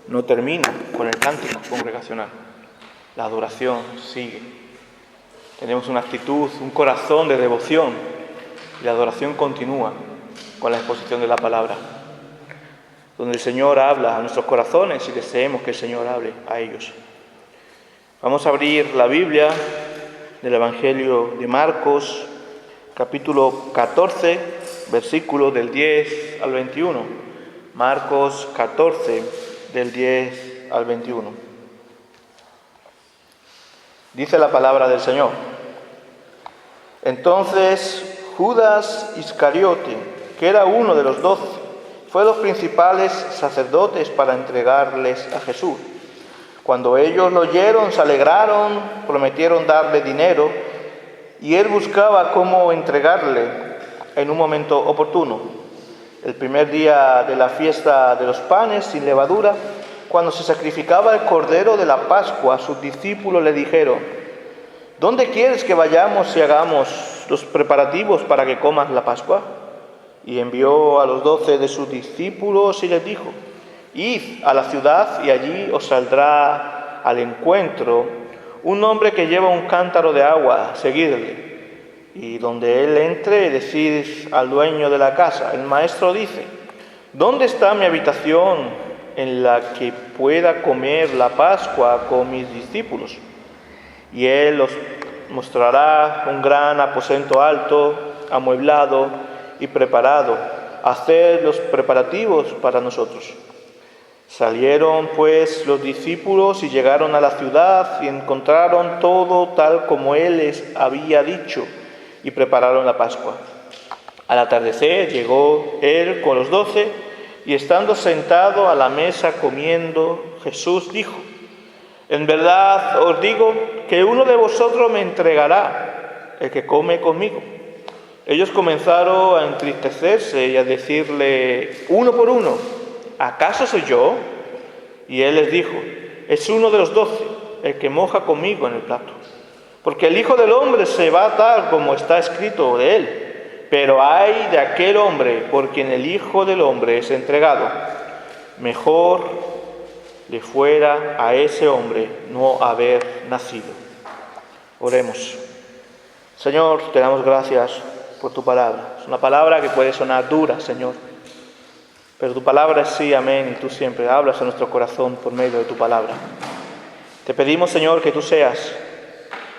no termina con el cántico congregacional. La adoración sigue. Tenemos una actitud, un corazón de devoción, y la adoración continúa con la exposición de la palabra, donde el Señor habla a nuestros corazones y deseemos que el Señor hable a ellos. Vamos a abrir la Biblia del Evangelio de Marcos, capítulo 14, versículos del 10 al 21. Marcos 14, del 10 al 21. Dice la palabra del Señor: Entonces Judas Iscariote, que era uno de los 12, fue a los principales sacerdotes para entregarles a Jesús. Cuando ellos lo oyeron, se alegraron, prometieron darle dinero, y él buscaba cómo entregarle en un momento oportuno. El primer día de la fiesta de los panes sin levadura, cuando se sacrificaba el cordero de la Pascua, sus discípulos le dijeron: ¿Dónde quieres que vayamos y hagamos los preparativos para que comas la Pascua? Y envió a los 12 de sus discípulos y les dijo: Id a la ciudad y allí os saldrá al encuentro un hombre que lleva un cántaro de agua, seguidle. Y donde él entre, decid al dueño de la casa: el maestro dice, ¿dónde está mi habitación en la que pueda comer la Pascua con mis discípulos? Y él os mostrará un gran aposento alto, amueblado y preparado. Haced los preparativos para nosotros. Salieron pues los discípulos y llegaron a la ciudad y encontraron todo tal como él les había dicho, y prepararon la Pascua. Al atardecer llegó él con los 12, y estando sentado a la mesa comiendo, Jesús dijo: En verdad os digo que uno de vosotros me entregará, el que come conmigo. Ellos comenzaron a entristecerse y a decirle uno por uno: ¿acaso soy yo? Y él les dijo: es uno de los 12, el que moja conmigo en el plato. Porque el Hijo del Hombre se va a dar como está escrito de él. Pero ay de aquel hombre por quien el Hijo del Hombre es entregado. Mejor le fuera a ese hombre no haber nacido. Oremos. Señor, te damos gracias por tu palabra. Es una palabra que puede sonar dura, Señor, pero tu palabra es sí, amén, y tú siempre hablas a nuestro corazón por medio de tu palabra. Te pedimos, Señor, que tú seas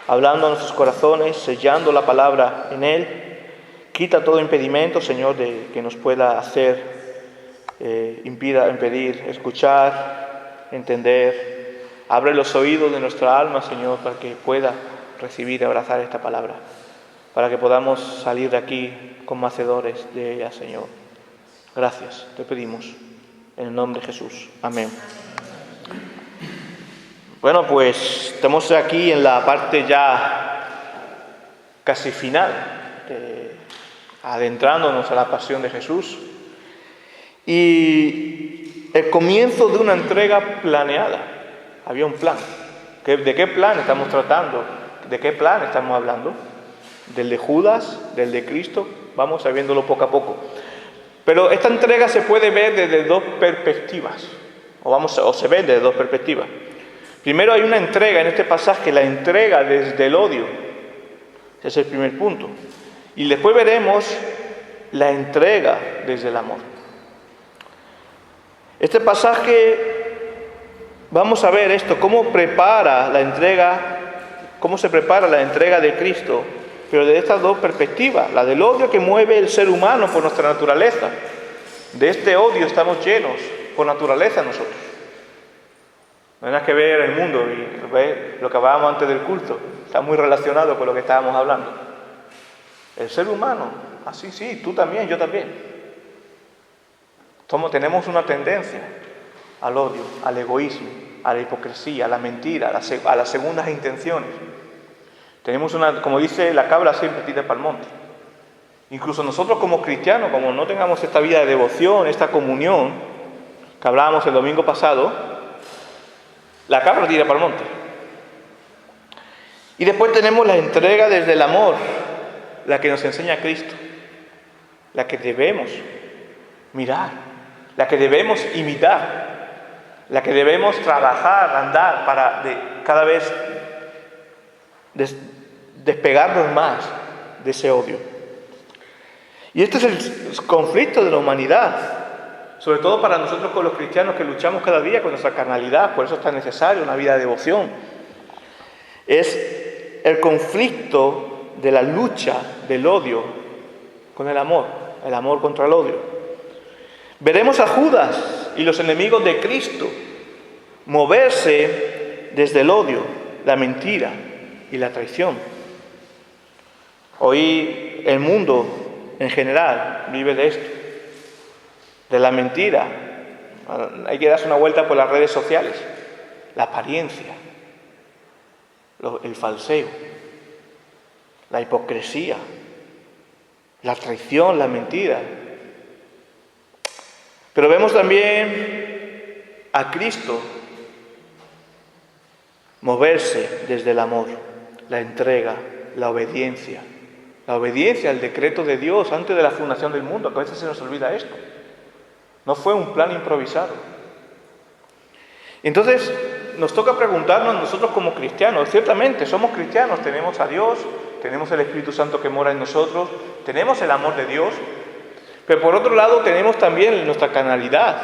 hablando a nuestros corazones, sellando la palabra en él. Quita todo impedimento, Señor, de que nos pueda impedir escuchar, entender. Abre los oídos de nuestra alma, Señor, para que pueda recibir y abrazar esta palabra, para que podamos salir de aquí como hacedores de ella, Señor. Gracias, te pedimos, en el nombre de Jesús. Amén. Bueno, pues estamos aquí en la parte ya casi final, adentrándonos a la pasión de Jesús, y el comienzo de una entrega planeada. Había un plan. ¿De qué plan estamos tratando? ¿De qué plan estamos hablando? ¿Del de Judas? ¿Del de Cristo? Vamos a viéndolo poco a poco. Pero esta entrega se puede ver desde dos perspectivas, o se ve desde dos perspectivas. Primero hay una entrega en este pasaje, la entrega desde el odio. Ese es el primer punto. Y después veremos la entrega desde el amor. Este pasaje, vamos a ver esto, cómo se prepara la entrega de Cristo, pero de estas dos perspectivas, la del odio que mueve el ser humano por nuestra naturaleza. De este odio estamos llenos por naturaleza nosotros. No hay nada que ver el mundo y ver lo que hablábamos antes del culto. Está muy relacionado con lo que estábamos hablando. El ser humano, así sí, tú también, yo también. Tenemos una tendencia al odio, al egoísmo, a la hipocresía, a la mentira, a las segundas intenciones. Tenemos como dice la cabra siempre tira para el monte. Incluso nosotros como cristianos, como no tengamos esta vida de devoción, esta comunión, que hablábamos el domingo pasado, la cabra tira para el monte. Y después tenemos la entrega desde el amor, la que nos enseña Cristo, la que debemos mirar, la que debemos imitar, la que debemos trabajar, andar para cada vez despegarnos más de ese odio. Y este es el conflicto de la humanidad, sobre todo para nosotros con los cristianos que luchamos cada día con nuestra carnalidad, por eso es tan necesario una vida de devoción. Es el conflicto de la lucha del odio con el amor contra el odio. Veremos a Judas y los enemigos de Cristo moverse desde el odio, la mentira y la traición. Hoy el mundo en general vive de esto, de la mentira. Hay que darse una vuelta por las redes sociales, la apariencia, el falseo, la hipocresía, la traición, la mentira. Pero vemos también a Cristo moverse desde el amor, la entrega, la obediencia al decreto de Dios antes de la fundación del mundo, que a veces se nos olvida esto. No fue un plan improvisado. Entonces, nos toca preguntarnos nosotros como cristianos. Ciertamente, somos cristianos, tenemos a Dios, tenemos el Espíritu Santo que mora en nosotros, tenemos el amor de Dios, pero por otro lado tenemos también nuestra carnalidad,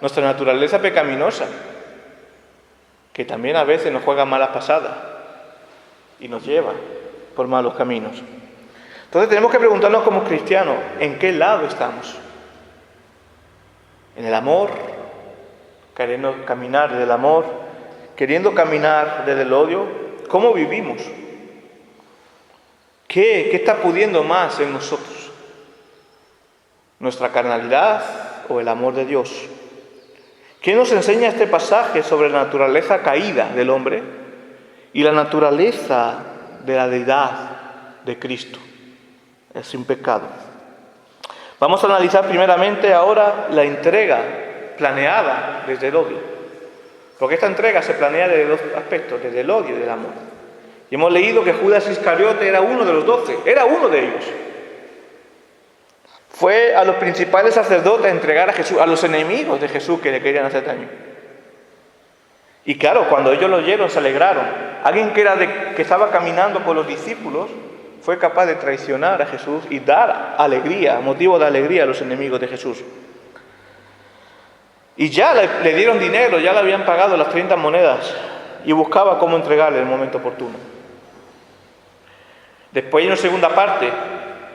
nuestra naturaleza pecaminosa, que también a veces nos juega malas pasadas y nos lleva por malos caminos. Entonces tenemos que preguntarnos como cristianos, ¿en qué lado estamos? ¿En el amor? ¿Queriendo caminar desde el amor? ¿Queriendo caminar desde el odio? ¿Cómo vivimos? ¿Qué está pudiendo más en nosotros? ¿Nuestra carnalidad o el amor de Dios? ¿Qué nos enseña este pasaje sobre la naturaleza caída del hombre y la naturaleza de la deidad de Cristo, sin pecado? Vamos a analizar primeramente ahora la entrega planeada desde el odio, porque esta entrega se planea desde dos aspectos, desde el odio y del amor. Y hemos leído que Judas Iscariote era uno de los 12, era uno de ellos. Fue a los principales sacerdotes a entregar a Jesús, a los enemigos de Jesús que le querían hacer daño. Y claro, cuando ellos lo oyeron se alegraron. Alguien que estaba caminando con los discípulos fue capaz de traicionar a Jesús y dar alegría, motivo de alegría a los enemigos de Jesús. Y ya le dieron dinero, ya le habían pagado las 30 monedas y buscaba cómo entregarle en el momento oportuno. Después hay una segunda parte,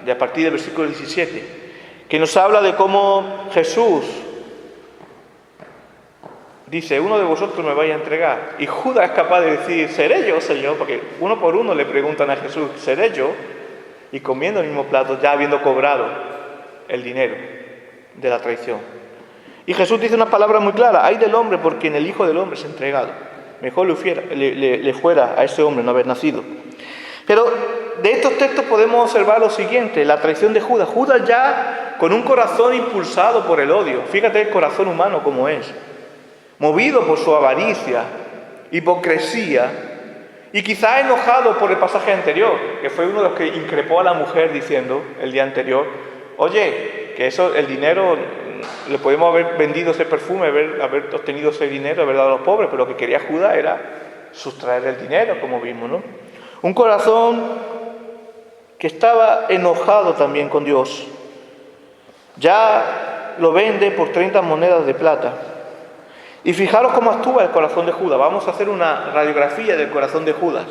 de a partir del versículo 17, que nos habla de cómo Jesús dice, uno de vosotros me vaya a entregar. Y Judas es capaz de decir, ¿seré yo, Señor? Porque uno por uno le preguntan a Jesús, ¿seré yo? Y comiendo el mismo plato, ya habiendo cobrado el dinero de la traición. Y Jesús dice una palabra muy clara, ay del hombre por quien el Hijo del Hombre es entregado. Mejor le fuera a ese hombre no haber nacido. Pero de estos textos podemos observar lo siguiente, la traición de Judas. Judas ya con un corazón impulsado por el odio. Fíjate el corazón humano como es. Movido por su avaricia, hipocresía y quizá enojado por el pasaje anterior, que fue uno de los que increpó a la mujer diciendo el día anterior, oye, que eso, el dinero, le podemos haber vendido ese perfume, haber obtenido ese dinero, haber dado a los pobres, pero lo que quería Judas era sustraer el dinero, como vimos, ¿no? Un corazón que estaba enojado también con Dios. Ya lo vende por 30 monedas de plata. Y fijaros cómo actúa el corazón de Judas. Vamos a hacer una radiografía del corazón de Judas.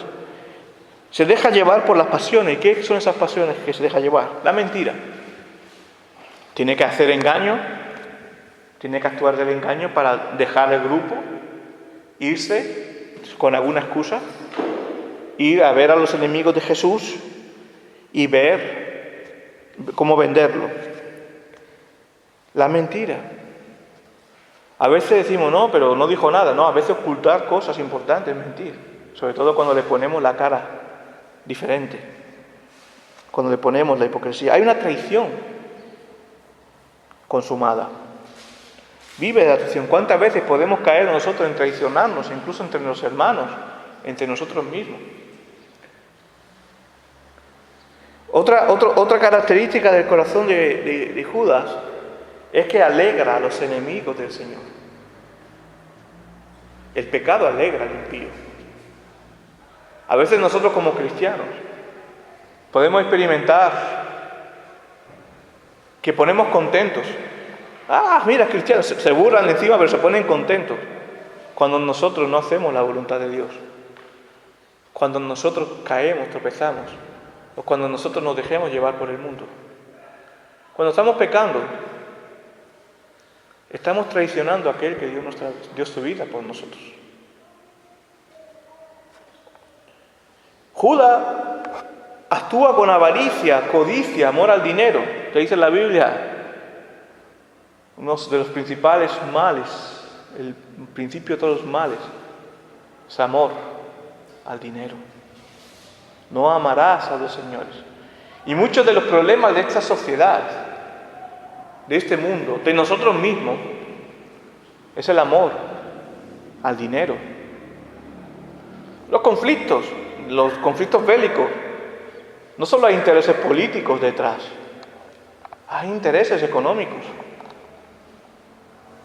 Se deja llevar por las pasiones. ¿Y qué son esas pasiones que se deja llevar? La mentira. Tiene que hacer engaño. Tiene que actuar del engaño para dejar el grupo, irse con alguna excusa, ir a ver a los enemigos de Jesús y ver cómo venderlo. La mentira. A veces decimos, no, pero no dijo nada. No, a veces ocultar cosas importantes es mentir. Sobre todo cuando le ponemos la cara diferente. Cuando le ponemos la hipocresía. Hay una traición consumada. Vive de la traición. ¿Cuántas veces podemos caer nosotros en traicionarnos, incluso entre los hermanos, entre nosotros mismos? Otra característica del corazón de Judas es que alegra a los enemigos del Señor. El pecado alegra al impío. A veces nosotros como cristianos podemos experimentar que ponemos contentos. Mira, cristianos, se burlan encima, pero se ponen contentos cuando nosotros no hacemos la voluntad de Dios. Cuando nosotros caemos, tropezamos, o cuando nosotros nos dejemos llevar por el mundo. Cuando estamos pecando, estamos traicionando a aquel que dio su vida por nosotros. Judas actúa con avaricia, codicia, amor al dinero. Te dice en la Biblia, uno de los principales males, el principio de todos los males, es amor al dinero. No amarás a dos señores. Y muchos de los problemas de esta sociedad, de este mundo, de nosotros mismos, es el amor al dinero. Los conflictos bélicos, no solo hay intereses políticos detrás, hay intereses económicos.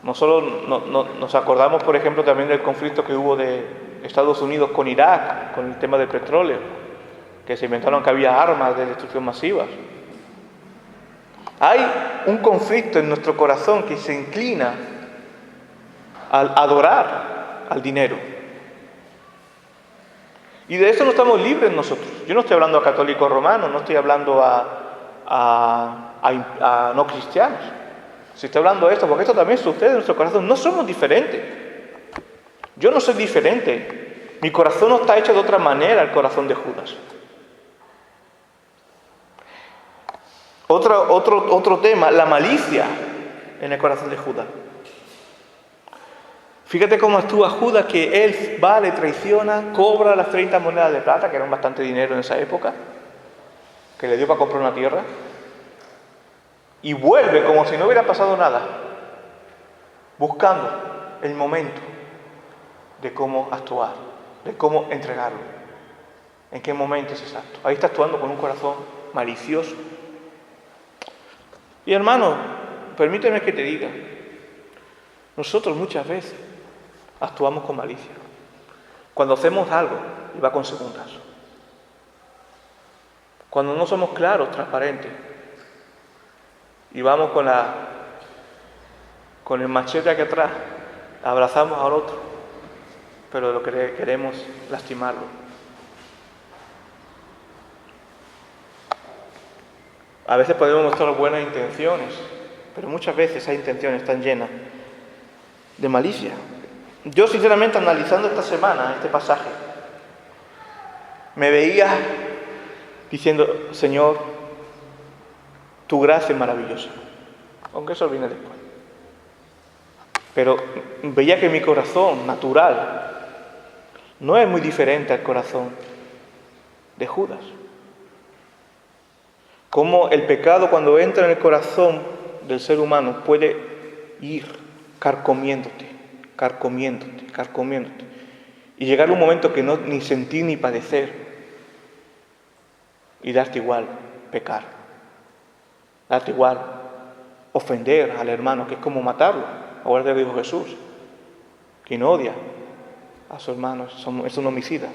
No solo nos acordamos, por ejemplo, también del conflicto que hubo de Estados Unidos con Irak, con el tema del petróleo, que se inventaron que había armas de destrucción masivas. Hay un conflicto en nuestro corazón que se inclina a adorar al dinero. Y de eso no estamos libres nosotros. Yo no estoy hablando a católicos romanos, no estoy hablando a no cristianos. Si estoy hablando de esto, porque esto también sucede en nuestro corazón, no somos diferentes. Yo no soy diferente. Mi corazón no está hecho de otra manera al corazón de Judas. Otro tema, la malicia en el corazón de Judas. Fíjate cómo actúa Judas, que él va, le traiciona, cobra las 30 monedas de plata, que eran bastante dinero en esa época, que le dio para comprar una tierra, y vuelve como si no hubiera pasado nada, buscando el momento de cómo actuar, de cómo entregarlo. ¿En qué momento es exacto? Ahí está actuando con un corazón malicioso. Y hermano, permíteme que te diga, nosotros muchas veces actuamos con malicia. Cuando hacemos algo y va con segundas. Cuando no somos claros, transparentes. Y vamos con el machete aquí atrás, abrazamos al otro, pero lo que queremos lastimarlo. A veces podemos mostrar buenas intenciones, pero muchas veces esas intenciones están llenas de malicia. Yo sinceramente, analizando esta semana, este pasaje, me veía diciendo, Señor, tu gracia es maravillosa, aunque eso viene después. Pero veía que mi corazón natural no es muy diferente al corazón de Judas. Cómo el pecado, cuando entra en el corazón del ser humano, puede ir carcomiéndote, y llegar a un momento que no ni sentir ni padecer, y darte igual pecar, darte igual ofender al hermano, que es como matarlo. Ahora te dijo Jesús, quien odia a su hermano es un homicida.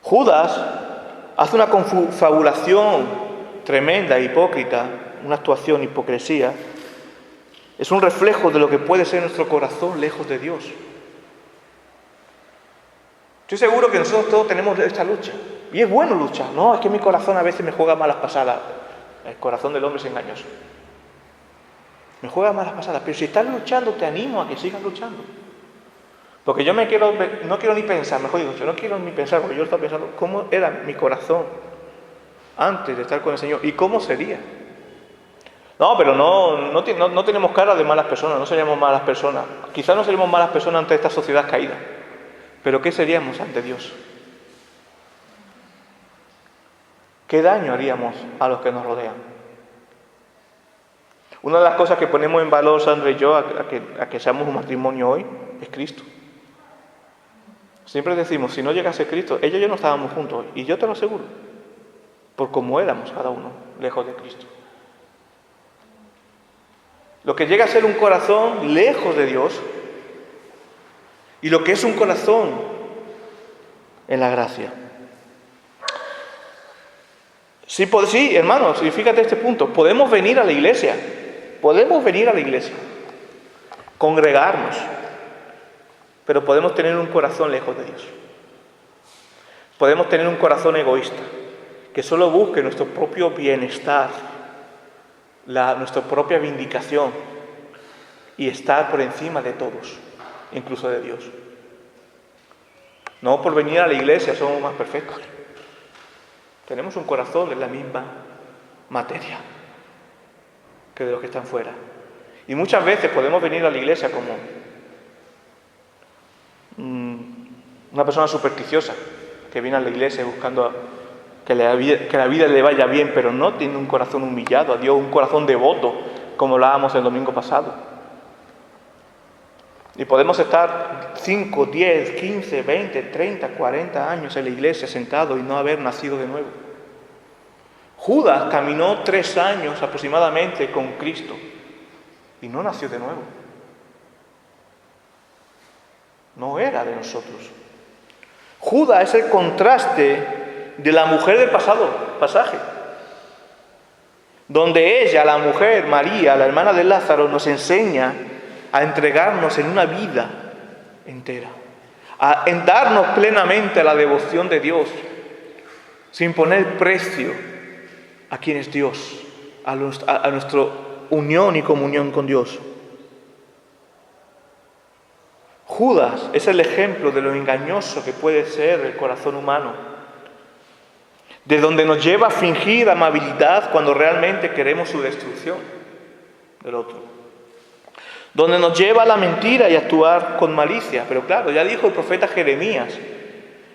Judas hace una confabulación tremenda e hipócrita, una actuación hipocresía. Es un reflejo de lo que puede ser nuestro corazón lejos de Dios. Estoy seguro que nosotros todos tenemos esta lucha. Y es bueno luchar. No, es que mi corazón a veces me juega malas pasadas. El corazón del hombre es engañoso. Me juega malas pasadas. Pero si estás luchando, te animo a que sigas luchando. Porque yo no quiero ni pensar, mejor digo, yo no quiero ni pensar, porque yo estaba pensando cómo era mi corazón antes de estar con el Señor y cómo sería. No, pero no tenemos cara de malas personas, no seríamos malas personas. Quizás no seríamos malas personas ante esta sociedad caída, pero ¿qué seríamos ante Dios? ¿Qué daño haríamos a los que nos rodean? Una de las cosas que ponemos en valor, Sandra y yo, a que seamos un matrimonio hoy, es Cristo. Siempre decimos, si no llegase Cristo, ellos y yo no estábamos juntos hoy. Y yo te lo aseguro, por cómo éramos cada uno, lejos de Cristo. Lo que llega a ser un corazón lejos de Dios y lo que es un corazón en la gracia. Sí, hermanos, y fíjate este punto, podemos venir a la iglesia, congregarnos, pero podemos tener un corazón lejos de Dios. Podemos tener un corazón egoísta, que solo busque nuestro propio bienestar, nuestra propia vindicación, y estar por encima de todos, incluso de Dios. No por venir a la iglesia somos más perfectos. Tenemos un corazón de la misma materia que de los que están fuera. Y muchas veces podemos venir a la iglesia como una persona supersticiosa que viene a la iglesia buscando que la vida le vaya bien, pero no tiene un corazón humillado a Dios, un corazón devoto, como hablábamos el domingo pasado. Y podemos estar 5, 10, 15, 20, 30, 40 años en la iglesia sentado y no haber nacido de nuevo. Judas caminó 3 años aproximadamente con Cristo y no nació de nuevo. No era de nosotros. Judas es el contraste de la mujer del pasaje, donde ella, la mujer, María, la hermana de Lázaro, nos enseña a entregarnos en una vida entera, en darnos plenamente a la devoción de Dios, sin poner precio a quien es Dios, a nuestra unión y comunión con Dios. Judas es el ejemplo de lo engañoso que puede ser el corazón humano, de donde nos lleva a fingir amabilidad cuando realmente queremos su destrucción del otro. Donde nos lleva a la mentira y a actuar con malicia. Pero claro, ya dijo el profeta Jeremías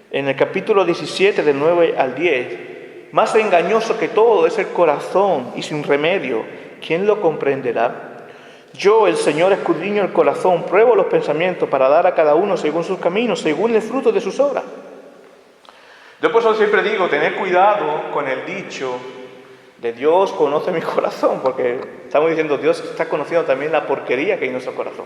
en el capítulo 17, del 9 al 10, más engañoso que todo es el corazón y sin remedio, ¿quién lo comprenderá? Yo, el Señor, escudriño el corazón, pruebo los pensamientos para dar a cada uno según sus caminos, según el fruto de sus obras. Yo por eso siempre digo, tener cuidado con el dicho de Dios conoce mi corazón, porque estamos diciendo Dios está conociendo también la porquería que hay en nuestro corazón.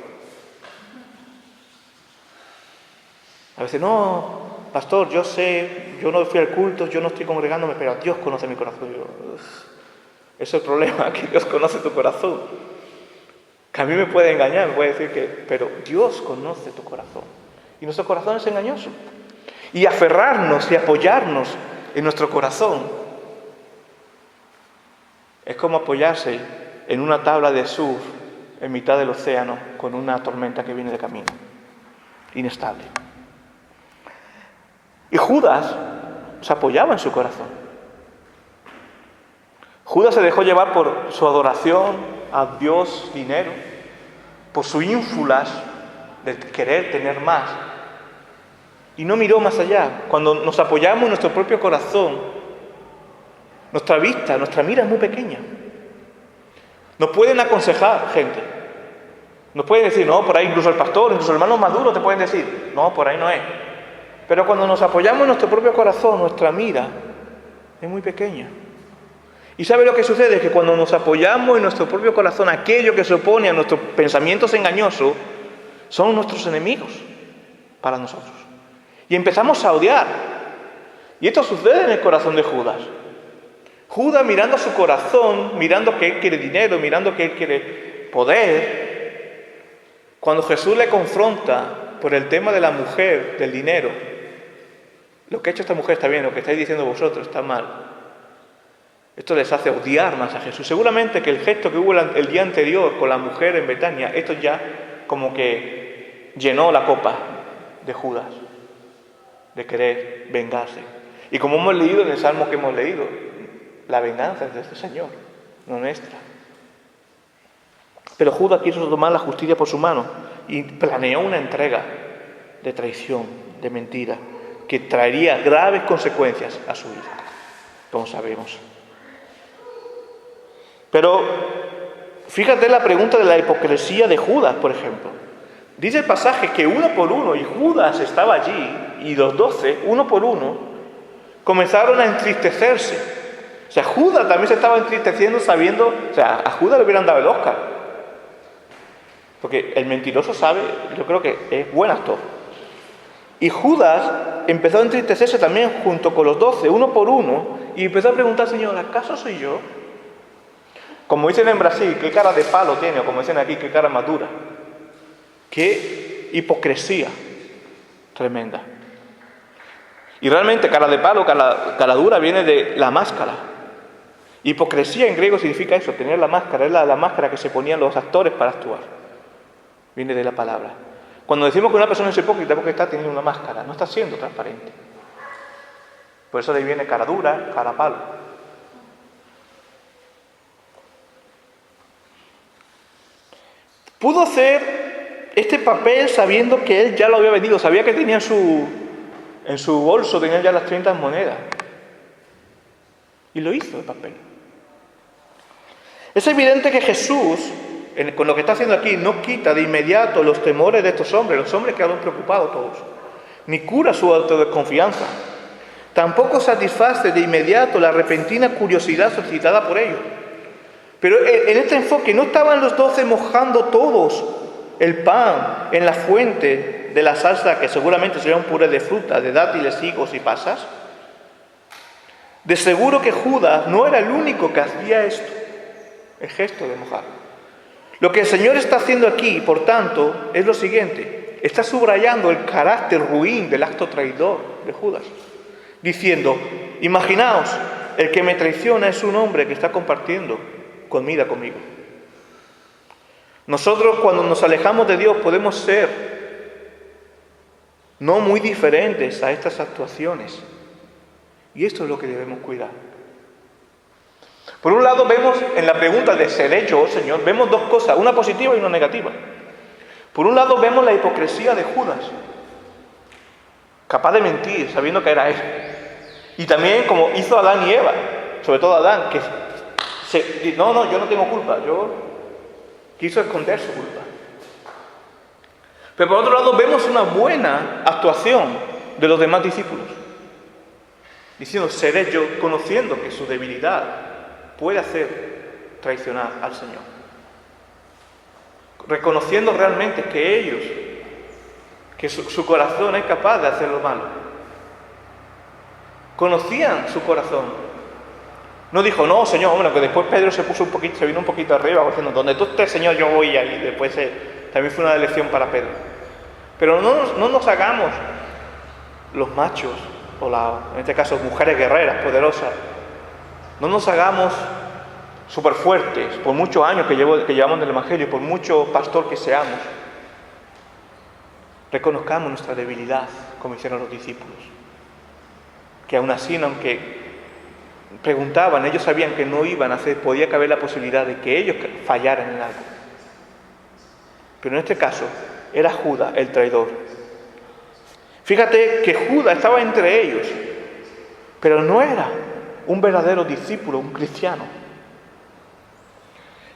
A veces, no, pastor, yo sé, yo no fui al culto, yo no estoy congregándome, pero Dios conoce mi corazón. Ese es el problema, que Dios conoce tu corazón. Que a mí me puede engañar, me puede decir pero Dios conoce tu corazón. Y nuestro corazón es engañoso. Y aferrarnos y apoyarnos en nuestro corazón es como apoyarse en una tabla de surf en mitad del océano con una tormenta que viene de camino, inestable. Y Judas se apoyaba en su corazón. Judas se dejó llevar por su adoración a Dios dinero, por su ínfulas de querer tener más, y no miró más allá. Cuando nos apoyamos en nuestro propio corazón, nuestra mira es muy pequeña. Nos pueden aconsejar gente, nos pueden decir, no, por ahí incluso el pastor, incluso hermanos maduros te pueden decir, no, por ahí no es. Pero cuando nos apoyamos en nuestro propio corazón, nuestra mira es muy pequeña. ¿Y sabe lo que sucede? Que cuando nos apoyamos en nuestro propio corazón, aquello que se opone a nuestros pensamientos engañosos, son nuestros enemigos para nosotros. Y empezamos a odiar. Y esto sucede en el corazón de Judas. Judas, mirando a su corazón, mirando que él quiere dinero, mirando que él quiere poder, cuando Jesús le confronta por el tema de la mujer, del dinero, lo que ha hecho esta mujer está bien, lo que estáis diciendo vosotros está mal. Esto les hace odiar más a Jesús. Seguramente que el gesto que hubo el día anterior con la mujer en Betania, esto ya como que llenó la copa de Judas, de querer vengarse. Y como hemos leído en el Salmo que hemos leído, la venganza es de este Señor, no nuestra. Pero Judas quiso tomar la justicia por su mano y planeó una entrega de traición, de mentira, que traería graves consecuencias a su vida, como sabemos. Pero fíjate la pregunta de la hipocresía de Judas, por ejemplo. Dice el pasaje que uno por uno, y Judas estaba allí, y los 12, uno por uno, comenzaron a entristecerse. O sea, Judas también se estaba entristeciendo sabiendo, o sea, a Judas le hubieran dado el Oscar. Porque el mentiroso sabe, yo creo que es buen actor. Y Judas empezó a entristecerse también junto con los 12, uno por uno, y empezó a preguntar al Señor, ¿acaso soy yo? Como dicen en Brasil, ¿qué cara de palo tiene? O como dicen aquí, ¿qué cara más dura? ¡Qué hipocresía tremenda! Y realmente cara de palo, cara dura, viene de la máscara. Hipocresía en griego significa eso, tener la máscara, es la máscara que se ponían los actores para actuar. Viene de la palabra. Cuando decimos que una persona es hipócrita, porque está teniendo una máscara, no está siendo transparente. Por eso de ahí viene cara dura, cara palo. Pudo hacer este papel sabiendo que él ya lo había vendido, sabía que tenía en su bolso, tenía ya las 30 monedas. Y lo hizo el papel. Es evidente que Jesús, con lo que está haciendo aquí, no quita de inmediato los temores de estos hombres. Los hombres quedaron preocupados todos. Ni cura su autodesconfianza. Tampoco satisface de inmediato la repentina curiosidad suscitada por ellos. Pero en este enfoque, ¿no estaban los 12 mojando todos el pan en la fuente de la salsa, que seguramente sería un puré de fruta, de dátiles, higos y pasas? De seguro que Judas no era el único que hacía esto, el gesto de mojar. Lo que el Señor está haciendo aquí, por tanto, es lo siguiente. Está subrayando el carácter ruin del acto traidor de Judas, diciendo, imaginaos, el que me traiciona es un hombre que está compartiendo comida conmigo. Nosotros, cuando nos alejamos de Dios, podemos ser no muy diferentes a estas actuaciones. Y esto es lo que debemos cuidar. Por un lado vemos en la pregunta de ¿seré yo, Señor? Vemos dos cosas, una positiva y una negativa. Por un lado vemos la hipocresía de Judas, capaz de mentir sabiendo que era él. Y también como hizo Adán y Eva, sobre todo Adán, que yo no tengo culpa, yo quiso esconder su culpa. Pero por otro lado vemos una buena actuación de los demás discípulos, diciendo, seré yo, conociendo que su debilidad puede hacer traicionar al Señor. Reconociendo realmente que ellos, que su corazón es capaz de hacer lo malo. Conocían su corazón. No dijo, no, Señor, hombre, que después Pedro se vino un poquito arriba, diciendo, donde tú estés, Señor, yo voy ahí. Después también fue una lección para Pedro. Pero no nos hagamos los machos, en este caso mujeres guerreras, poderosas. No nos hagamos súper fuertes por muchos años que llevamos en el Evangelio, por mucho pastor que seamos. Reconozcamos nuestra debilidad, como hicieron los discípulos. Que aún así, aunque preguntaban, ellos sabían que no iban a hacer, podía caber la posibilidad de que ellos fallaran en algo. Pero en este caso, era Judas el traidor. Fíjate que Judas estaba entre ellos, pero no era un verdadero discípulo, un cristiano.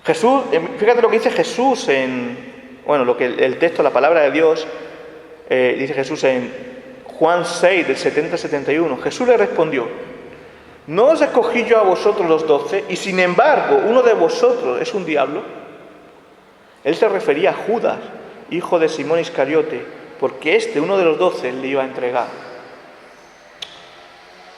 Jesús, fíjate lo que dice Jesús lo que el texto, la palabra de Dios, dice Jesús en Juan 6, del 70-71. Jesús le respondió, ¿no os escogí yo a vosotros los 12? Y sin embargo, uno de vosotros es un diablo. Él se refería a Judas, hijo de Simón Iscariote, porque uno de los 12, le iba a entregar.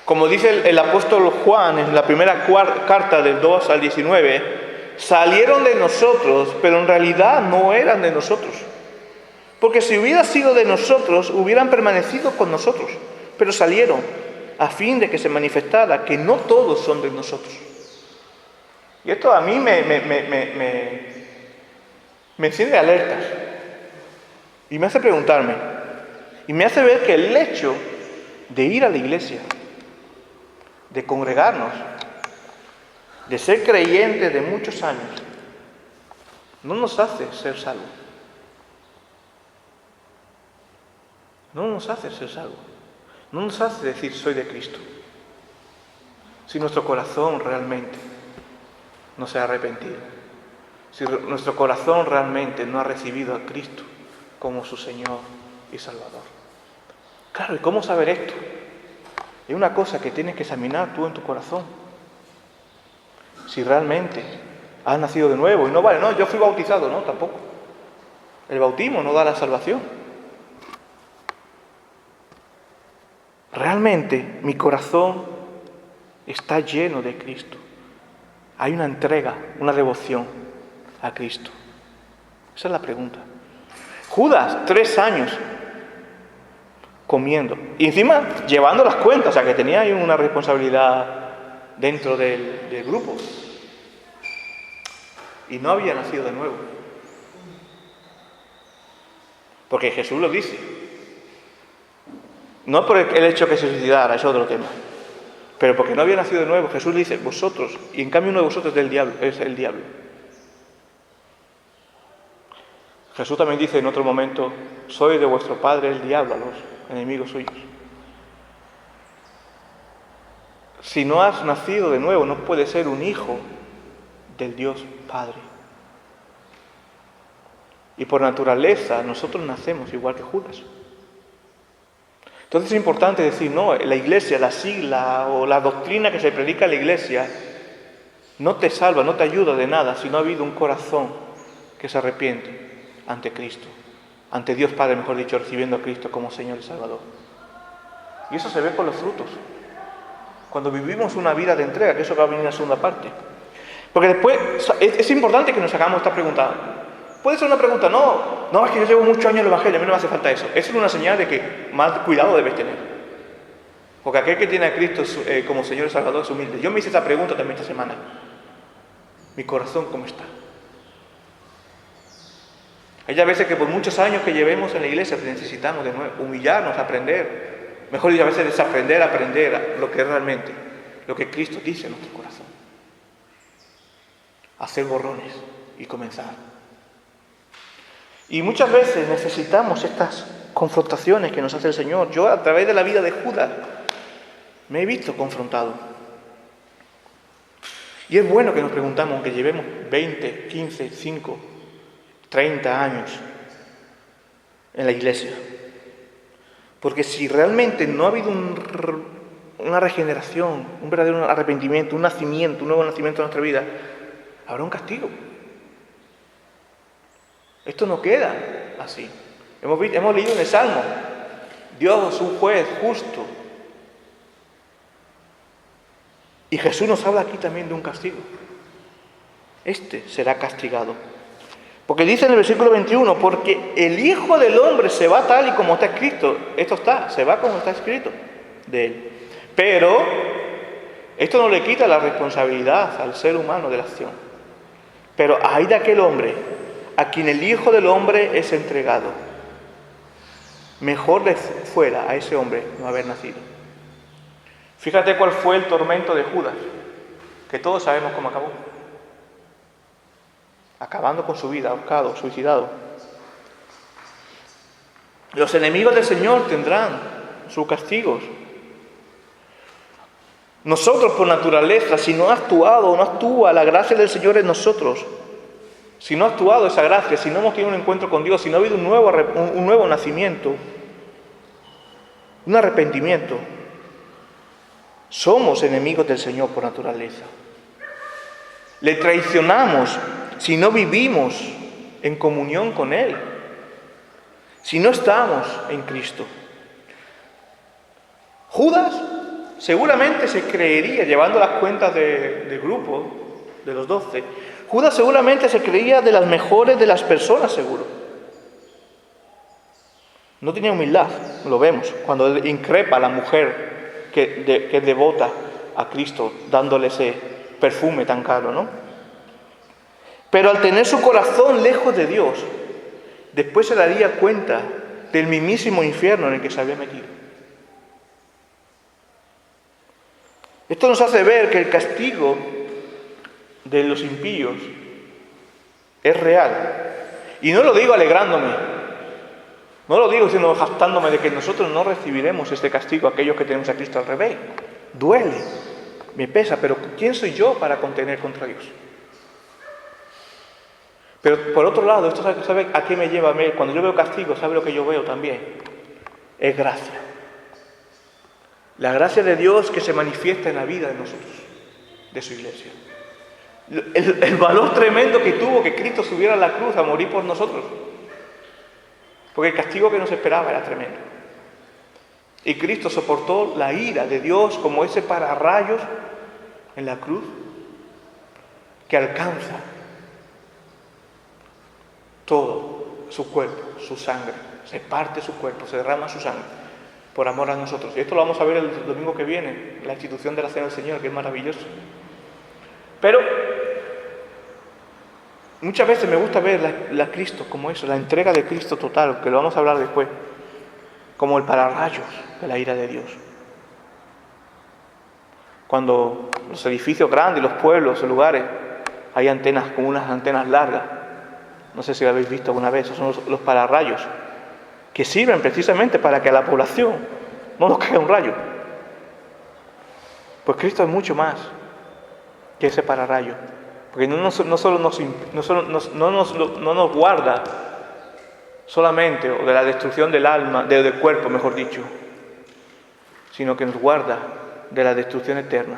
Como dice el apóstol Juan en la primera carta del 2 al 19, salieron de nosotros, pero en realidad no eran de nosotros. Porque si hubiera sido de nosotros, hubieran permanecido con nosotros, pero salieron a fin de que se manifestara que no todos son de nosotros. Y esto a mí me enciende alertas y me hace preguntarme, y me hace ver que el hecho de ir a la iglesia, de congregarnos, de ser creyentes de muchos años, no nos hace ser salvos. No nos hace ser salvos. No nos hace decir soy de Cristo. Si nuestro corazón realmente no se ha arrepentido. Si nuestro corazón realmente no ha recibido a Cristo como su Señor y Salvador. Claro, ¿y cómo saber esto? Es una cosa que tienes que examinar tú en tu corazón. Si realmente has nacido de nuevo. Y no vale, no, yo fui bautizado, no, tampoco. El bautismo no da la salvación. ¿realmente mi corazón está lleno de Cristo? Hay una entrega, una devoción a Cristo. Esa es la pregunta. Judas, 3 años comiendo. Y encima llevando las cuentas, o sea que tenía ahí una responsabilidad dentro del grupo. Y no había nacido de nuevo. Porque Jesús lo dice. No por el hecho que se suicidara, es otro tema. Pero porque no había nacido de nuevo, Jesús le dice, vosotros, y en cambio uno de vosotros es el diablo. Jesús también dice en otro momento, soy de vuestro padre el diablo, a los enemigos suyos. Si no has nacido de nuevo, no puedes ser un hijo del Dios Padre. Y por naturaleza, nosotros nacemos igual que Judas. Entonces es importante decir, no, la iglesia, la sigla o la doctrina que se predica en la iglesia no te salva, no te ayuda de nada si no ha habido un corazón que se arrepiente ante Cristo, ante Dios Padre, mejor dicho, recibiendo a Cristo como Señor y Salvador. Y eso se ve con los frutos. Cuando vivimos una vida de entrega, que eso va a venir en la segunda parte. Porque después es importante que nos hagamos esta pregunta. Puede ser una pregunta, no, es que yo llevo muchos años en el Evangelio, a mí no me hace falta eso. Eso es una señal de que más cuidado debes tener. Porque aquel que tiene a Cristo como Señor y Salvador es humilde. Yo me hice esta pregunta también esta semana. ¿Mi corazón cómo está? Hay veces que por muchos años que llevemos en la iglesia necesitamos de nuevo humillarnos, aprender. Mejor dicho, a veces desaprender, aprender lo que es realmente, lo que Cristo dice en nuestro corazón. Hacer borrones y comenzar. Y muchas veces necesitamos estas confrontaciones que nos hace el Señor. Yo a través de la vida de Judas me he visto confrontado. Y es bueno que nos preguntamos, aunque llevemos 20, 15, 5, 30 años en la iglesia. Porque si realmente no ha habido una regeneración, un verdadero arrepentimiento, un nacimiento, un nuevo nacimiento en nuestra vida, habrá un castigo. Esto no queda así. Hemos leído en el Salmo, Dios es un juez justo. Y Jesús nos habla aquí también de un castigo. Este será castigado. Porque dice en el versículo 21, porque el Hijo del Hombre se va tal y como está escrito. Se va como está escrito de él. Pero esto no le quita la responsabilidad al ser humano de la acción. Pero hay de aquel hombre a quien el Hijo del Hombre es entregado. Mejor le fuera a ese hombre no haber nacido. Fíjate cuál fue el tormento de Judas, que todos sabemos cómo acabó. Acabando con su vida, ahorcado, suicidado. Los enemigos del Señor tendrán sus castigos. Nosotros por naturaleza, si no ha actuado o no actúa la gracia del Señor en nosotros, si no ha actuado esa gracia, si no hemos tenido un encuentro con Dios, si no ha habido un nuevo nacimiento, un arrepentimiento, somos enemigos del Señor por naturaleza. Le traicionamos si no vivimos en comunión con Él, si no estamos en Cristo. Judas seguramente se creería, llevando las cuentas del grupo, de los 12, Judas seguramente se creía de las mejores de las personas, seguro. No tenía humildad, lo vemos, cuando increpa a la mujer que es devota a Cristo, dándole ese perfume tan caro, ¿no? Pero al tener su corazón lejos de Dios, después se daría cuenta del mismísimo infierno en el que se había metido. Esto nos hace ver que el castigo de los impíos es real. Y no lo digo alegrándome, no lo digo sino jactándome de que nosotros no recibiremos este castigo, aquellos que tenemos a Cristo al revés. Duele, me pesa, pero ¿quién soy yo para contener contra Dios? Pero por otro lado, esto ¿sabe a qué me lleva a mí? Cuando yo veo castigo, ¿sabe lo que yo veo también? Es gracia. La gracia de Dios que se manifiesta en la vida de nosotros, de su iglesia. El valor tremendo que tuvo que Cristo subiera a la cruz a morir por nosotros. Porque el castigo que nos esperaba era tremendo. Y Cristo soportó la ira de Dios como ese pararrayos en la cruz que alcanza todo su cuerpo, su sangre. Se parte su cuerpo, se derrama su sangre por amor a nosotros. Y esto lo vamos a ver el domingo que viene, la institución de la Cena del Señor, que es maravilloso. Pero muchas veces me gusta ver la Cristo como eso, la entrega de Cristo total, que lo vamos a hablar después, como el pararrayos de la ira de Dios. Cuando los edificios grandes, los pueblos, los lugares, hay antenas, como unas antenas largas, no sé si lo habéis visto alguna vez, son los pararrayos, que sirven precisamente para que a la población no nos caiga un rayo. Pues Cristo es mucho más que ese pararrayo, porque no solo nos guarda solamente de la destrucción del alma, del cuerpo, mejor dicho, sino que nos guarda de la destrucción eterna,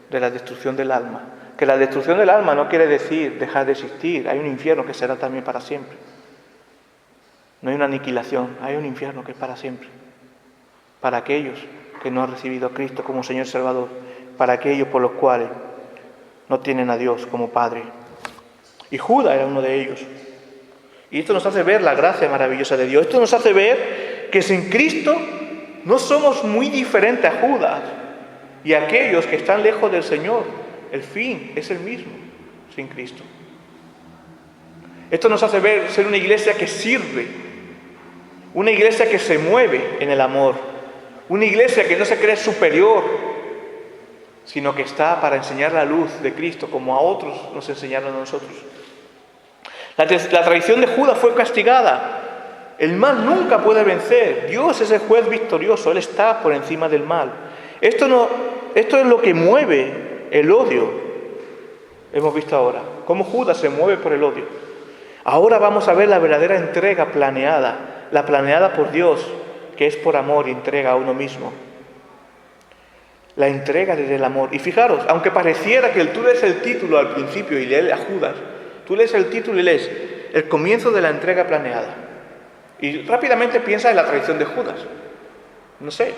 de la destrucción del alma. Que la destrucción del alma no quiere decir dejar de existir, hay un infierno que será también para siempre. No hay una aniquilación, hay un infierno que es para siempre. Para aquellos que no han recibido a Cristo como Señor y Salvador, para aquellos por los cuales no tienen a Dios como Padre. Y Judas era uno de ellos. Y esto nos hace ver la gracia maravillosa de Dios. Esto nos hace ver que sin Cristo no somos muy diferentes a Judas y a aquellos que están lejos del Señor. El fin es el mismo sin Cristo. Esto nos hace ver ser una iglesia que sirve, una iglesia que se mueve en el amor, una iglesia que no se cree superior, sino que está para enseñar la luz de Cristo como a otros nos enseñaron a nosotros. La traición de Judas fue castigada. El mal nunca puede vencer. Dios es el juez victorioso, Él está por encima del mal. Esto es lo que mueve el odio. Hemos visto ahora cómo Judas se mueve por el odio. Ahora vamos a ver la verdadera entrega planeada, la planeada por Dios, que es por amor y entrega a uno mismo. La entrega desde el amor. Y fijaros, aunque pareciera que tú lees el título al principio y lees a Judas, tú lees el título y lees el comienzo de la entrega planeada. Y rápidamente piensas en la traición de Judas. No sé,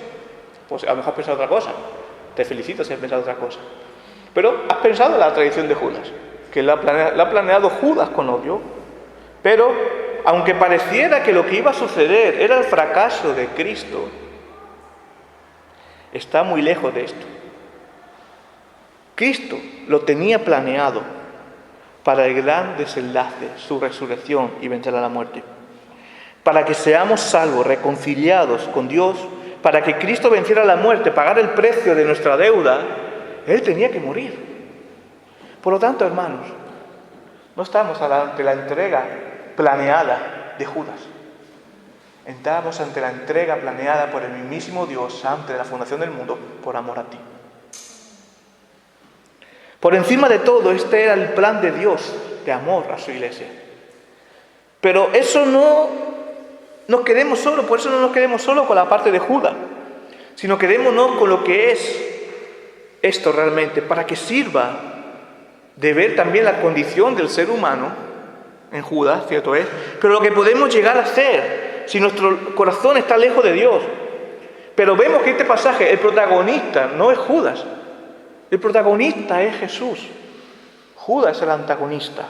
pues a lo mejor has pensado otra cosa. Te felicito si has pensado otra cosa. Pero has pensado en la traición de Judas, que la ha planeado Judas con odio. Pero, aunque pareciera que lo que iba a suceder era el fracaso de Cristo, está muy lejos de esto. Cristo lo tenía planeado para el gran desenlace, su resurrección y vencer a la muerte. Para que seamos salvos, reconciliados con Dios, para que Cristo venciera la muerte, pagar el precio de nuestra deuda, Él tenía que morir. Por lo tanto, hermanos, no estamos ante la entrega planeada de Judas. Entramos ante la entrega planeada por el mismísimo Dios antes de la fundación del mundo, por amor a ti. Por encima de todo, este era el plan de Dios de amor a su iglesia. Pero eso no nos quedemos solo, por eso no nos quedemos solo con la parte de Judas, sino quedémonos con lo que es esto realmente, para que sirva de ver también la condición del ser humano en Judas, cierto es, pero lo que podemos llegar a hacer si nuestro corazón está lejos de Dios. Pero vemos que este pasaje, el protagonista no es Judas, el protagonista es Jesús. Judas es el antagonista.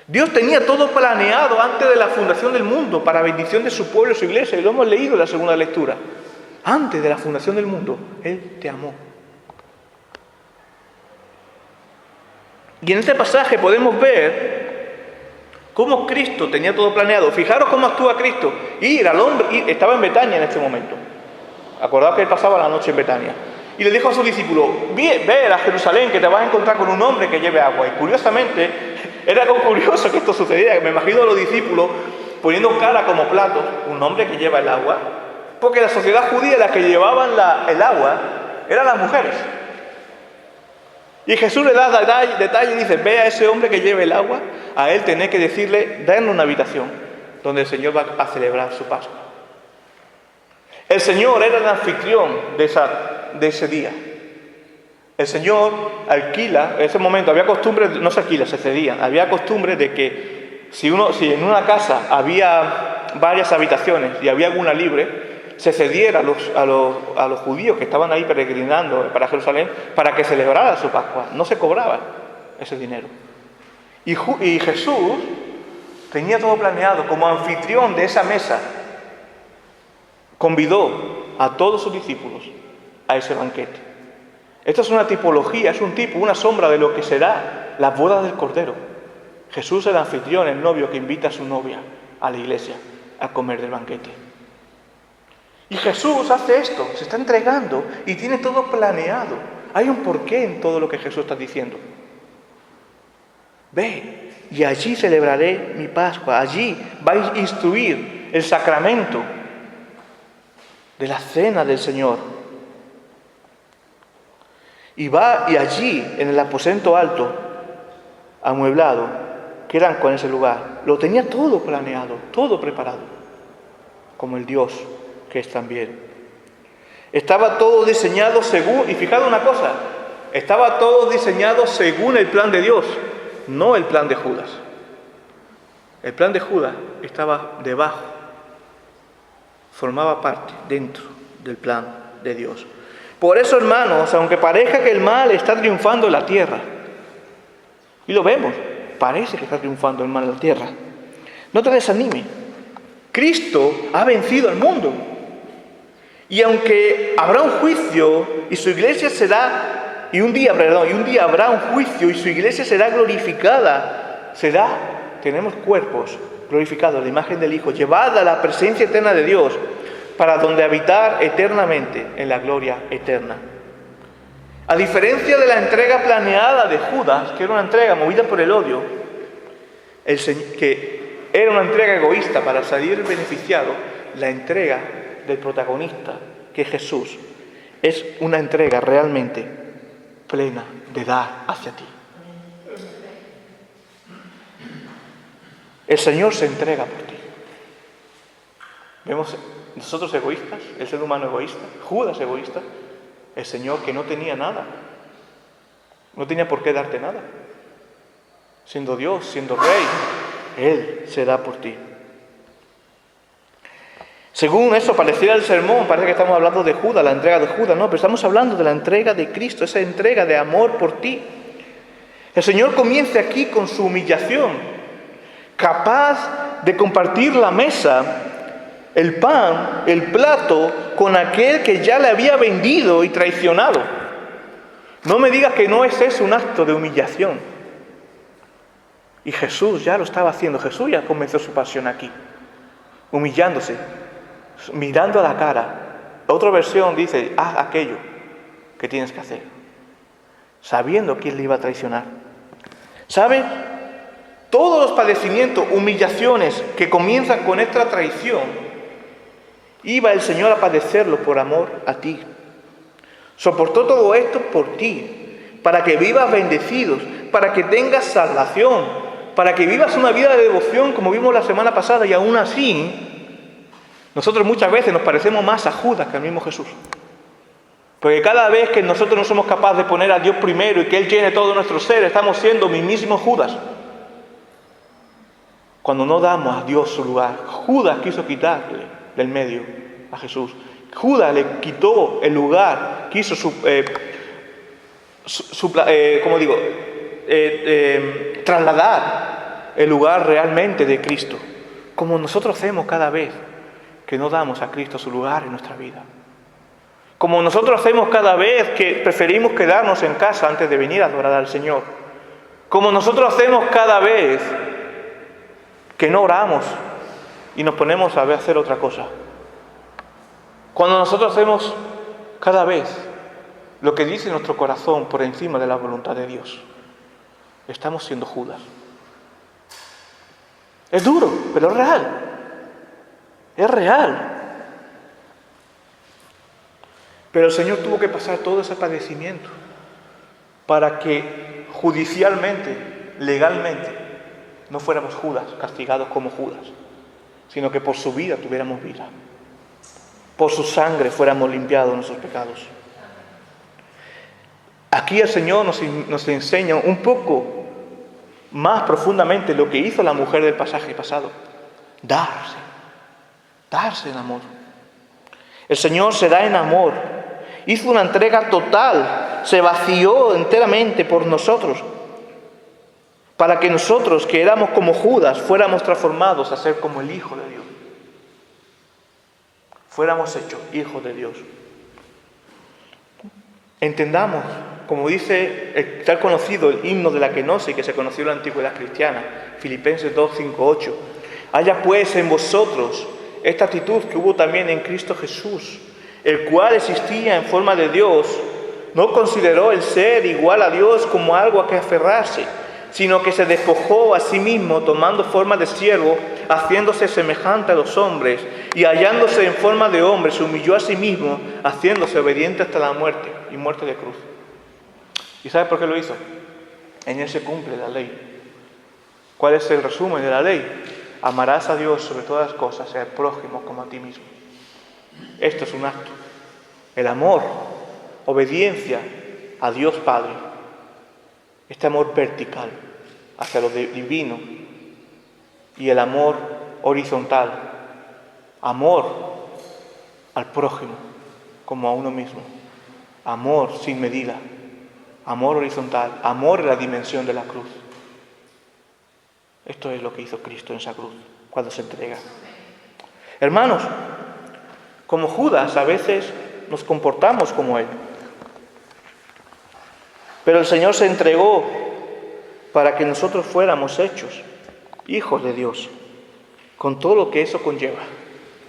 Dios tenía todo planeado antes de la fundación del mundo para bendición de su pueblo y su iglesia, y lo hemos leído en la segunda lectura. Antes de la fundación del mundo, Él te amó. Y en este pasaje podemos ver cómo Cristo tenía todo planeado. Fijaros cómo actúa Cristo. Ir al hombre, estaba en Betania en este momento. Acordaos que Él pasaba la noche en Betania. Y le dijo a sus discípulos, ve a Jerusalén que te vas a encontrar con un hombre que lleve agua. Y curiosamente, era algo curioso que esto sucediera. Me imagino a los discípulos poniendo cara como platos, un hombre que lleva el agua. Porque la sociedad judía, las que llevaban el agua, eran las mujeres. Y Jesús le da detalle y dice, ve a ese hombre que lleve el agua, a él tenés que decirle, darle una habitación donde el Señor va a celebrar su Pascua. El Señor era el anfitrión de ese día. El Señor alquila, en ese momento había costumbre, no se alquila, se cedía, había costumbre de que si en una casa había varias habitaciones y había alguna libre, se cediera a los judíos que estaban ahí peregrinando para Jerusalén para que celebrara su Pascua. No se cobraba ese dinero. Y Jesús tenía todo planeado. Como anfitrión de esa mesa, convidó a todos sus discípulos a ese banquete. Esto es una tipología, es un tipo, una sombra de lo que será la boda del Cordero. Jesús es el anfitrión, el novio que invita a su novia a la iglesia a comer del banquete. Y Jesús hace esto, se está entregando y tiene todo planeado. Hay un porqué en todo lo que Jesús está diciendo. Ve, y allí celebraré mi Pascua, allí vais a instruir el sacramento de la cena del Señor. Y allí, en el aposento alto, amueblado, que eran con ese lugar, lo tenía todo planeado, todo preparado, como el Dios que es también. Estaba todo diseñado según, y fijad una cosa, estaba todo diseñado según el plan de Dios, no el plan de Judas. El plan de Judas estaba debajo, formaba parte, dentro del plan de Dios. Por eso, hermanos, aunque parezca que el mal está triunfando en la tierra, y lo vemos, parece que está triunfando el mal en la tierra, no te desanime. Cristo ha vencido al mundo. Y aunque habrá un juicio y su iglesia será, y un día habrá un juicio y su iglesia será glorificada, tenemos cuerpos glorificados, la imagen del Hijo, llevada a la presencia eterna de Dios, para donde habitar eternamente en la gloria eterna. A diferencia de la entrega planeada de Judas, que era una entrega movida por el odio, que era una entrega egoísta para salir beneficiado, la entrega del protagonista, que es Jesús, es una entrega realmente plena de dar hacia ti. El Señor se entrega por ti. Vemos nosotros egoístas, el ser humano egoísta, Judas egoísta, el Señor que no tenía nada, no tenía por qué darte nada. Siendo Dios, siendo Rey, Él se da por ti. Según eso pareciera el sermón, parece que estamos hablando de Judas, la entrega de Judas, no, pero estamos hablando de la entrega de Cristo, esa entrega de amor por ti. El Señor comienza aquí con su humillación, capaz de compartir la mesa, el pan, el plato, con aquel que ya le había vendido y traicionado. No me digas que no es eso un acto de humillación. Y Jesús ya lo estaba haciendo, Jesús ya comenzó su pasión aquí, humillándose, mirando a la cara. Otra versión dice, haz aquello que tienes que hacer, sabiendo quién le iba a traicionar. ¿Sabe? Todos los padecimientos, humillaciones que comienzan con esta traición, iba el Señor a padecerlo por amor a ti. Soportó todo esto por ti, para que vivas bendecidos, para que tengas salvación, para que vivas una vida de devoción como vimos la semana pasada, y aún así, nosotros muchas veces nos parecemos más a Judas que al mismo Jesús. Porque cada vez que nosotros no somos capaces de poner a Dios primero y que Él llene todo nuestro ser, estamos siendo mismísimos Judas. Cuando no damos a Dios su lugar, Judas quiso quitarle del medio a Jesús. Judas le quitó el lugar, quiso trasladar el lugar realmente de Cristo, como nosotros hacemos cada vez que no damos a Cristo su lugar en nuestra vida. Como nosotros hacemos cada vez que preferimos quedarnos en casa antes de venir a adorar al Señor. Como nosotros hacemos cada vez que no oramos y nos ponemos a hacer otra cosa. Cuando nosotros hacemos cada vez lo que dice nuestro corazón por encima de la voluntad de Dios, estamos siendo Judas. Es duro, pero es real. Es real. Pero el Señor tuvo que pasar todo ese padecimiento para que judicialmente, legalmente, no fuéramos Judas, castigados como Judas, sino que por su vida tuviéramos vida. Por su sangre fuéramos limpiados de nuestros pecados. Aquí el Señor nos enseña un poco más profundamente lo que hizo la mujer del pasaje pasado. Darse en amor. El Señor se da en amor. Hizo una entrega total, se vació enteramente por nosotros, para que nosotros, que éramos como Judas, fuéramos transformados a ser como el Hijo de Dios. Fuéramos hechos hijos de Dios. Entendamos, como dice tal conocido el himno de la kenosis que se conoció en la antigüedad cristiana, Filipenses 2, 5, 8. Haya pues en vosotros esta actitud que hubo también en Cristo Jesús, el cual existía en forma de Dios, no consideró el ser igual a Dios como algo a que aferrarse, sino que se despojó a sí mismo, tomando forma de siervo, haciéndose semejante a los hombres, y hallándose en forma de hombre, se humilló a sí mismo, haciéndose obediente hasta la muerte, y muerte de cruz. ¿Y sabe por qué lo hizo? En él se cumple la ley. ¿Cuál es el resumen de la ley? Amarás a Dios sobre todas las cosas y al prójimo como a ti mismo. Esto es un acto. El amor, obediencia a Dios Padre. Este amor vertical hacia lo divino. Y el amor horizontal. Amor al prójimo como a uno mismo. Amor sin medida. Amor horizontal. Amor en la dimensión de la cruz. Esto es lo que hizo Cristo en esa cruz, cuando se entrega. Hermanos, como Judas a veces nos comportamos como él. Pero el Señor se entregó para que nosotros fuéramos hechos hijos de Dios, con todo lo que eso conlleva.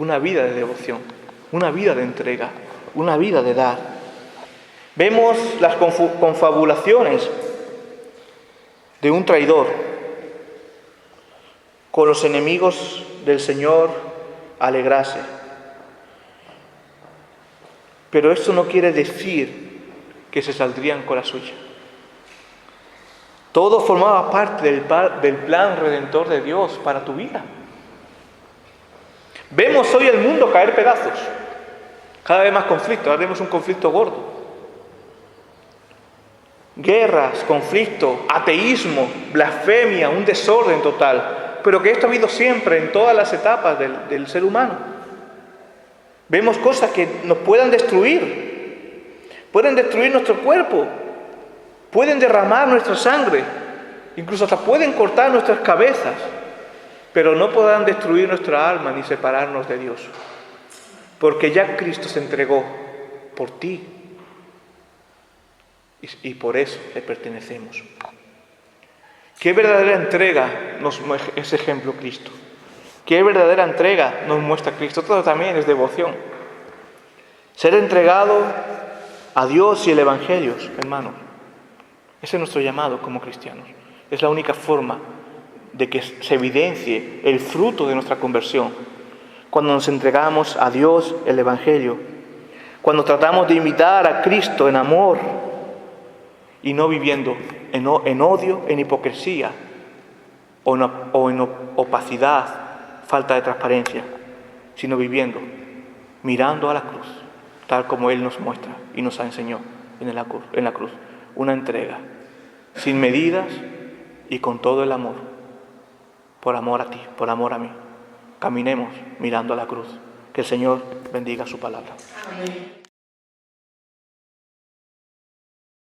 Una vida de devoción, una vida de entrega, una vida de dar. Vemos las confabulaciones de un traidor con los enemigos del Señor alegrarse. Pero esto no quiere decir que se saldrían con la suya. Todo formaba parte del plan redentor de Dios para tu vida. Vemos hoy el mundo caer pedazos. Cada vez más conflictos. Ahora vemos un conflicto gordo. Guerras, conflicto, ateísmo, blasfemia, un desorden total. Pero que esto ha habido siempre en todas las etapas del ser humano. Vemos cosas que nos puedan destruir nuestro cuerpo, pueden derramar nuestra sangre, incluso hasta pueden cortar nuestras cabezas, pero no podrán destruir nuestra alma ni separarnos de Dios, porque ya Cristo se entregó por ti y por eso le pertenecemos. ¿Qué verdadera entrega nos muestra ese ejemplo Cristo? ¿Qué verdadera entrega nos muestra Cristo? Todo también es devoción. Ser entregado a Dios y el Evangelio, hermanos. Ese es nuestro llamado como cristianos. Es la única forma de que se evidencie el fruto de nuestra conversión. Cuando nos entregamos a Dios el Evangelio. Cuando tratamos de imitar a Cristo en amor y no viviendo en odio, en hipocresía o en opacidad, falta de transparencia, sino viviendo, mirando a la cruz, tal como Él nos muestra y nos enseñó en la cruz. Una entrega, sin medidas y con todo el amor, por amor a ti, por amor a mí. Caminemos mirando a la cruz. Que el Señor bendiga su palabra. Amén.